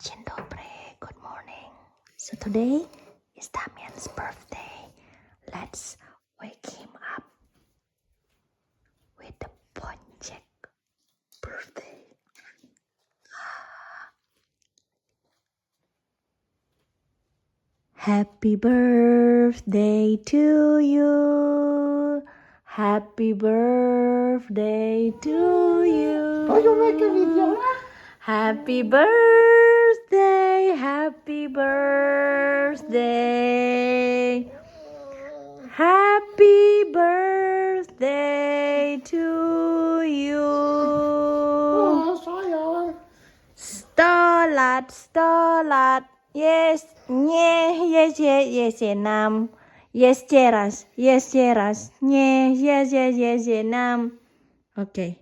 Dzień dobry, good morning. So today is Damian's birthday. Let's wake him up with the Ponjek birthday. Happy birthday to you. Happy birthday to you. Oh, you make a video? Happy birthday, happy birthday. Happy birthday to you. Oh, sayang. Stolat, stolat. Yes, yes, nam. Yes, ceras, yes, nam. Okay.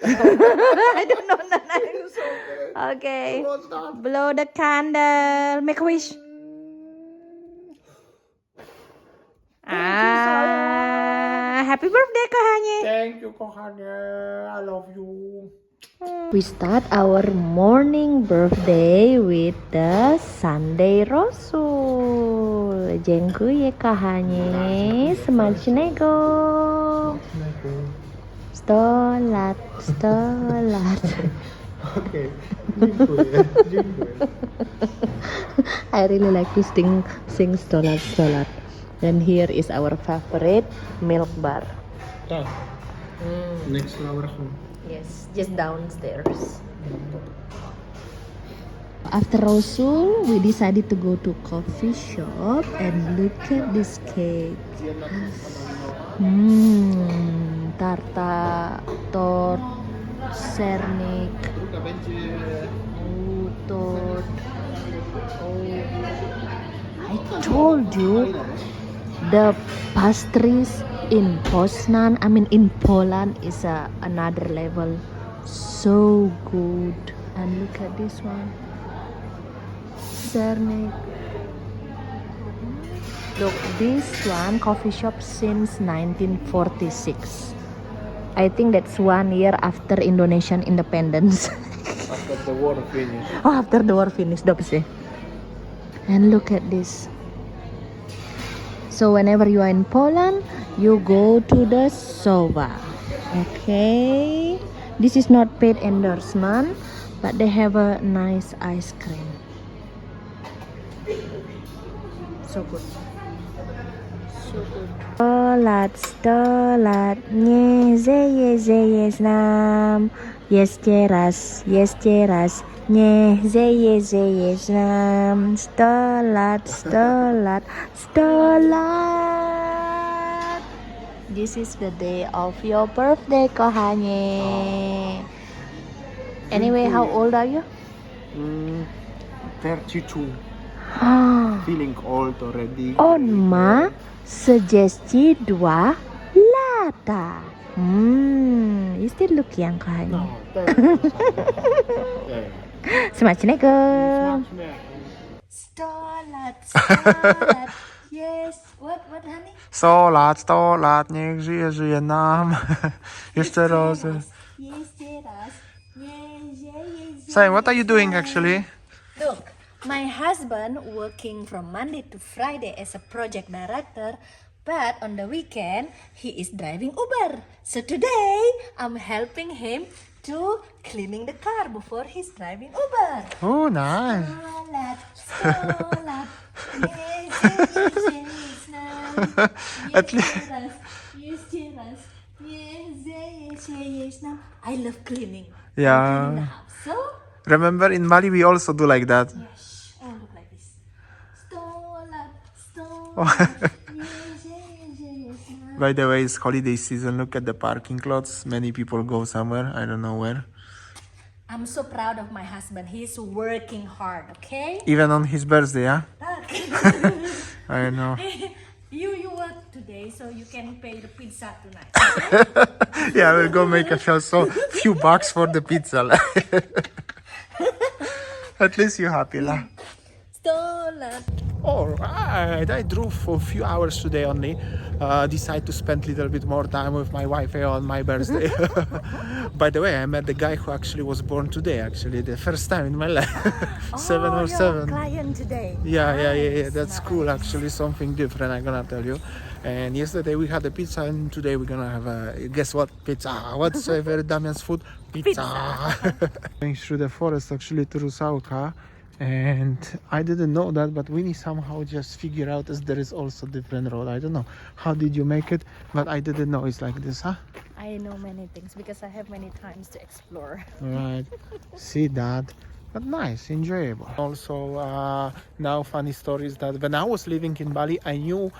I don't know the name. Okay. Blow the candle. Make a wish. Happy birthday, Kahanye. Thank you, Kohane. I love you. We start our morning birthday with the Sunday Rasul. Dziękuję, Kahanye. Smacznego. Stolat, stolat. Okay. Dziękuję. I really like to sing stolat, stolat. And here is our favorite milk bar. Next to our home. Yes, just downstairs. After Rasul, we decided to go to coffee shop and look at this cake. Tarta, tort, sernik, tort. I told you the pastries in Poznan, in Poland is another level. So good. And look at this one. Sernik. Look, this one coffee shop since 1946. I think that's 1 year after Indonesian independence. After the war finished. Oh, after the war finished, dobře. And look at this. So whenever you are in Poland, you go to the Sowa. Okay. This is not paid endorsement, but they have a nice ice cream. So good. So good. Stolat, stolat, nie zeje znam. Jest teraz, nie zeje znam. Stolat, stolat, stolat. This is the day of your birthday, Kohane. Anyway, how old are you? 32. Feeling old already. On ma sugesti 2 lata. You still look young, Kohane. No, Smacznego. Stolat, stolat. Yes. What, honey? 100 lat, 100 lat, niech żyje nam. Jeszcze raz. Jeszcze raz. Say, what are you doing actually? Look, my husband working from Monday to Friday as a project director, but on the weekend he is driving Uber. So today I'm helping him to cleaning the car before he's driving Uber. Oh, nice. Stolat, stolat. At least. I love cleaning. Yeah. Cleaning the house. So, Remember in Mali we also do like that. yes, I look like this. Stolat, stolat. By the way, it's holiday season. Look at the parking lots. Many people go somewhere. I don't know where. I'm so proud of my husband. He's working hard, okay? Even on his birthday, yeah? Look. I know. You work today, so you can pay the pizza tonight. Yeah, we'll go make a few bucks for the pizza. At least you're happy, lah. Stolat. All right, I drove for a few hours today only. Decide to spend a little bit more time with my wife on my birthday. By the way, I met the guy who actually was born today. Actually, the first time in my life. Seven or your seven. client today. Yeah. Nice, That's cool. nice. Actually, something different. I'm gonna tell you. And yesterday we had a pizza, and today we're gonna have a guess what pizza? What's favorite Damian's food? Pizza. Going through the forest actually to Rusałka, and I didn't know that, but Winnie somehow just figured out as there is also different road. I don't know how did you make it, but I didn't know it's like this, huh? I know many things because I have many times to explore. Right. See that. But nice, enjoyable. Also, now funny story is that when I was living in Bali, I knew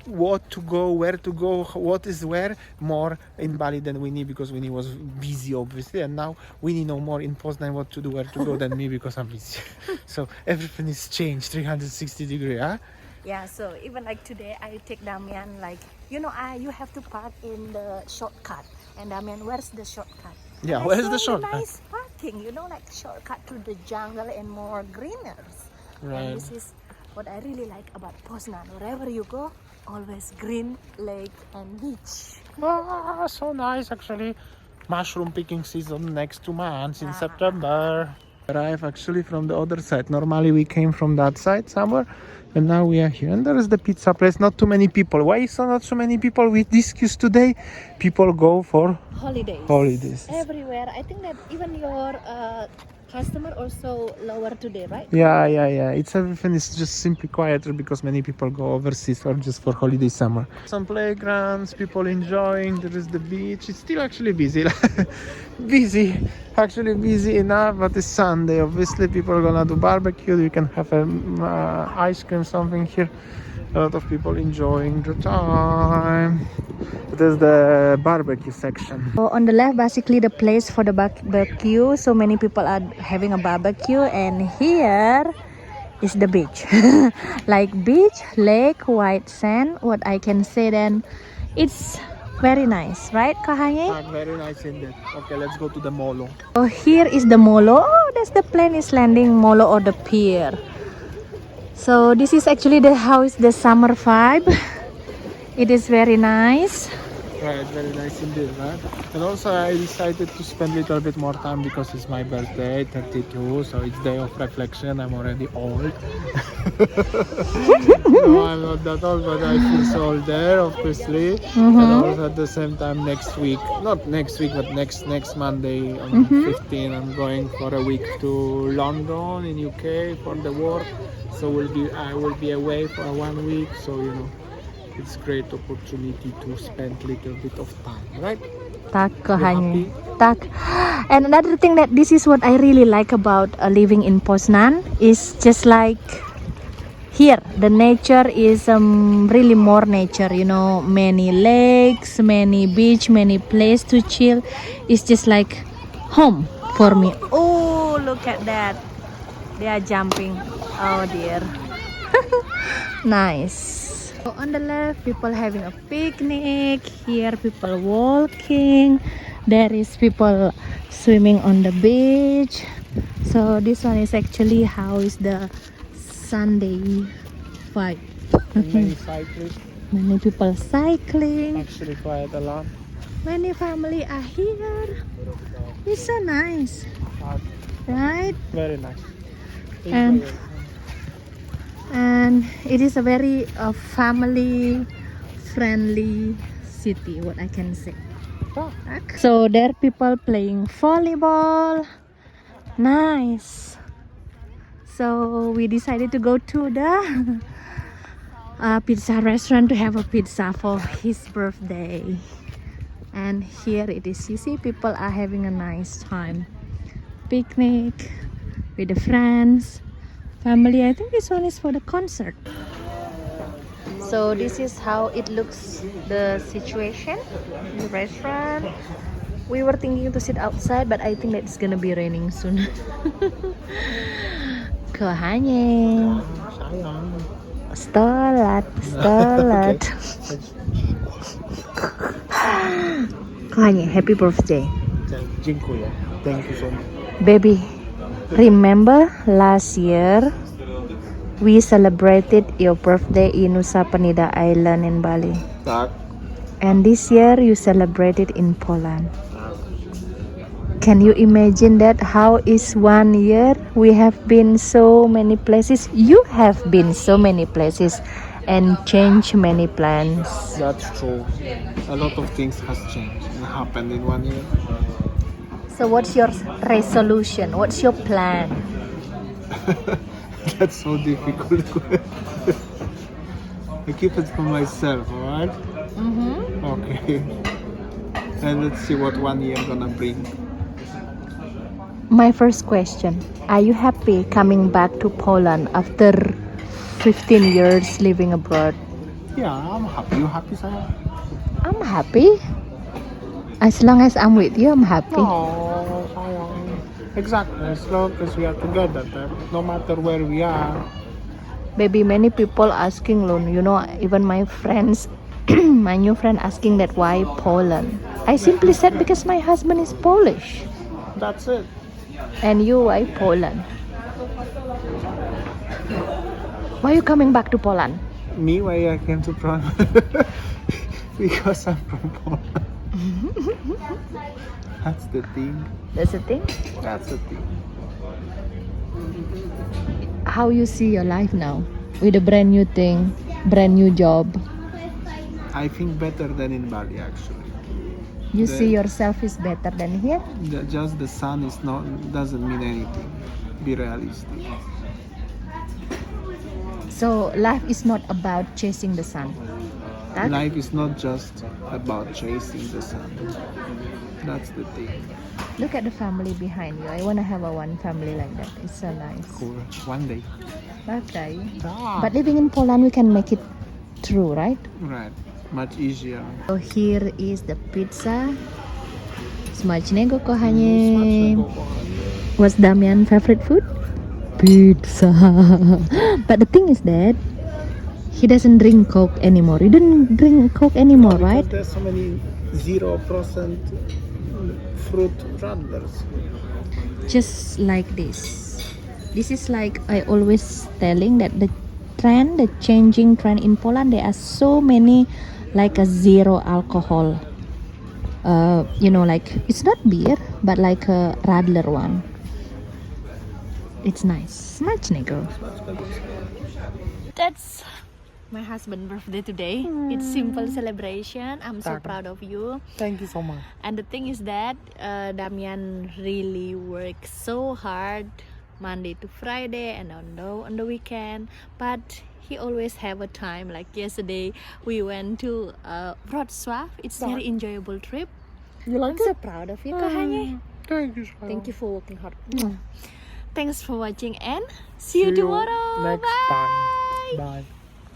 what to go, where to go, what is where more in Bali than Winnie, because Winnie was busy obviously, and now Winnie know more in Poznan what to do, where to go than me because I'm busy. So everything is changed 360 degree, huh? Yeah, so even like today, I take Damian like, you have to park in the shortcut. And Damian, where's the shortcut? Yeah, And I where's saw the shortcut? Nice parking, like shortcut through the jungle and more greeners. Right. And this is what I really like about Poznan. Wherever you go, always green, lake and beach. Ah, so nice actually. Mushroom picking season next 2 months in September. Arrive actually from the other side. Normally we came from that side somewhere, and now we are here. And there is the pizza place. Not too many people. Why is not so many people? We discussed today. People go for holidays. Everywhere. I think that even your customer also lower today, right? Yeah. It's everything is just simply quieter because many people go overseas or just for holiday summer. Some playgrounds, people enjoying. There is the beach. It's still actually busy. Busy enough, but it's Sunday. Obviously, people are gonna do barbecue. You can have ice cream, something here. A lot of people enjoying the time. There's the barbecue section. So on the left, basically the place for the barbecue. So many people are having a barbecue, and here is the beach. Like beach, lake, white sand. What I can say then, it's very nice, right, Kahanye? Very nice indeed. Okay, let's go to the molo. So here is the molo. Oh, that's the plane is landing molo or the pier. So this is actually how is the summer vibe. It is very nice. Right, very nice indeed, right? And also I decided to spend a little bit more time because it's my birthday, 32, so it's day of reflection. I'm already old. No, I'm not that old, but I feel so old there, obviously. And also at the same time next week, not next week, but next Monday on 15, I'm going for a week to London in UK for the work. So I will be away for 1 week, so it's great opportunity to spend a little bit of time, right? Tak, happy? Tak. And another thing that this is what I really like about living in Poznan is just like here the nature is really more nature, many lakes, many beach, many place to chill. It's just like home for me. Oh, look at that. They are jumping. Oh dear. Nice. So on the left, people having a picnic. Here, people walking. There is people swimming on the beach. So this one is actually how is the Sunday vibe. Many cyclists, Many people cycling. actually quite a lot. Many family are here. It's so nice, right? Very nice. And it is a very family friendly city, what I can say. So there are people playing volleyball. Nice. So we decided to go to the pizza restaurant to have a pizza for his birthday. And here it is. You see, people are having a nice time. Picnic with the friends, family. I think this one is for the concert. So this is how it looks, the situation, the restaurant. We were thinking to sit outside, but I think that it's gonna be raining soon. Kahanye. Stolat. Kahanye, happy birthday. Dziękuję. Thank you so much. Baby, remember last year we celebrated your birthday in Nusa Penida Island in Bali. Tak. And this year you celebrated in Poland. Can you imagine that? How is 1 year? We have been so many places. You have been so many places and changed many plans. That's true. A lot of things has changed and happened in 1 year. So what's your resolution? What's your plan? That's so difficult. I keep it for myself, alright? Okay. And let's see what 1 year gonna bring. My first question, are you happy coming back to Poland after 15 years living abroad? Yeah, I'm happy. You happy, Sarah? I'm happy. As long as I'm with you, I'm happy. Oh, sayang. Exactly. As long as we are together, no matter where we are. Maybe many people asking, even my friends, my new friend asking that why Poland. I simply said because my husband is Polish. That's it. And you, why Poland? Why are you coming back to Poland? Me, why I came to Poland? Because I'm from Poland. That's the thing. That's the thing. That's the thing. How you see your life now with a brand new thing, brand new job? I think better than in Bali, actually. You see yourself is better than here? Just the sun is not doesn't mean anything. Be realistic. So life is not about chasing the sun. That? Life is not just about chasing the sun. That's the thing. Look at the family behind you. I want to have one family like that. It's so nice. Cool. One day. Okay. Ah. But living in Poland, we can make it true, right? Right. Much easier. So here is the pizza. Smacznego, kochanie. What's Damian's favorite food? Pizza. But the thing is that he doesn't drink Coke anymore. You don't drink Coke anymore, right? There's so many 0% fruit radlers. Just like this. This is like I always telling that the changing trend in Poland, there are so many like a zero alcohol. Like it's not beer, but like a radler one. It's nice. Smacznego. That's my husband's birthday today. It's simple celebration. I'm so proud of you. Thank you so much. And the thing is that Damian really works so hard Monday to Friday and on the weekend, but he always have a time. Like yesterday we went to Wrocław. It's very enjoyable trip. You like I'm so proud of you, kochanie. Thank you, Sarah. Thank you for working hard. Thanks for watching and see you tomorrow. Next Bye. time.